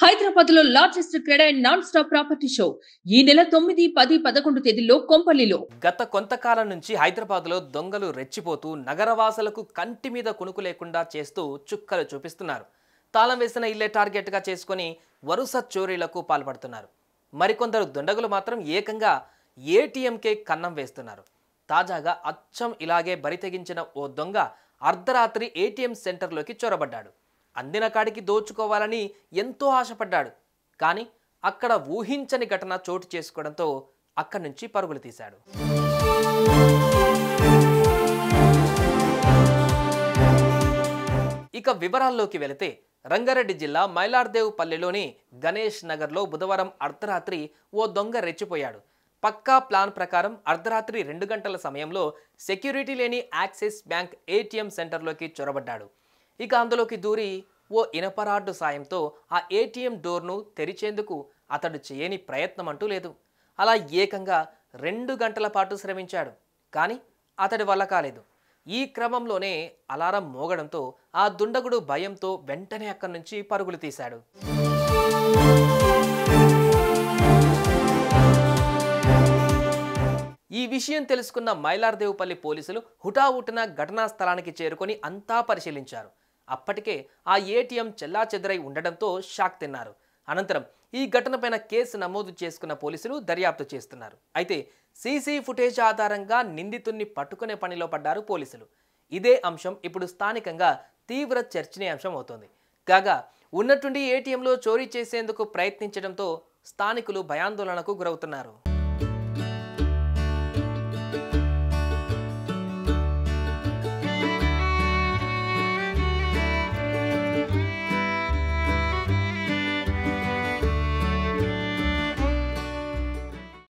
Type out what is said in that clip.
హైదరాబాద్ లో largest cred and non stop property show ఈ నెల 9, 10, 11 తేదీల్లో కొంపల్లిలో. గత కొంతకాలం నుంచి హైదరాబాద్లో దొంగలు రెచ్చిపోతూ నగరవాసులకు కంటి మీద కునుకు లేకుండా చేస్తూ చుక్కలు చూపిస్తున్నారు. తాళం వేసిన ఇల్లే టార్గెట్గా చేసుకొని వరుస చోరీలకు పాల్పడుతున్నారు. మరికొందరు దుండగులు మాత్రం ఏకంగా ఏటీఎంకే కన్నం వేస్తున్నారు. తాజాగా అచ్చం ఇలాగే బరితెగించిన ఓ దొంగ అర్ధరాత్రి ఏటీఎం సెంటర్లోకి చొరబడ్డాడు. అందిన కాడికి దోచుకోవాలని ఎంతో ఆశపడ్డాడు. కానీ అక్కడ ఊహించని ఘటన చోటు చేసుకోవడంతో అక్కడి నుంచి పరుగులు తీశాడు. ఇక వివరాల్లోకి వెళితే రంగారెడ్డి జిల్లా మైలార్దేవ్పల్లిలోని గణేష్ నగర్లో బుధవారం అర్ధరాత్రి ఓ దొంగ రెచ్చిపోయాడు. పక్కా ప్లాన్ ప్రకారం అర్ధరాత్రి 2 గంటల సమయంలో సెక్యూరిటీ లేని యాక్సిస్ బ్యాంక్ ఏటీఎం సెంటర్లోకి చొరబడ్డాడు. ఇక అందులోకి దూరి ఓ ఇనపరాడ్డు సాయంతో ఆ ఏటీఎం డోర్ను తెరిచేందుకు అతడు చేయని ప్రయత్నం అంటూ లేదు. అలా ఏకంగా 2 గంటల పాటు శ్రమించాడు. కానీ అతడి వల్ల కాలేదు. ఈ క్రమంలోనే అలారం మోగడంతో ఆ దుండగుడు భయంతో వెంటనే అక్కడి నుంచి పరుగులు తీశాడు. ఈ విషయం తెలుసుకున్న మైలార్దేవ్పల్లి పోలీసులు హుటాహుటిన ఘటనా స్థలానికి చేరుకొని అంతా పరిశీలించారు. అప్పటికే ఆ ఏటీఎం చెల్లాచెదరై ఉండడంతో షాక్ తిన్నారు. అనంతరం ఈ ఘటనపైన కేసు నమోదు చేసుకున్న పోలీసులు దర్యాప్తు చేస్తున్నారు. అయితే సీసీ ఫుటేజ్ ఆధారంగా నిందితుణ్ణి పట్టుకునే పనిలో పడ్డారు పోలీసులు. ఇదే అంశం ఇప్పుడు స్థానికంగా తీవ్ర చర్చనీయాంశం అవుతోంది. కాగా ఉన్నట్టుండి ఏటీఎంలో చోరీ చేసేందుకు ప్రయత్నించడంతో స్థానికులు భయాందోళనకు గురవుతున్నారు.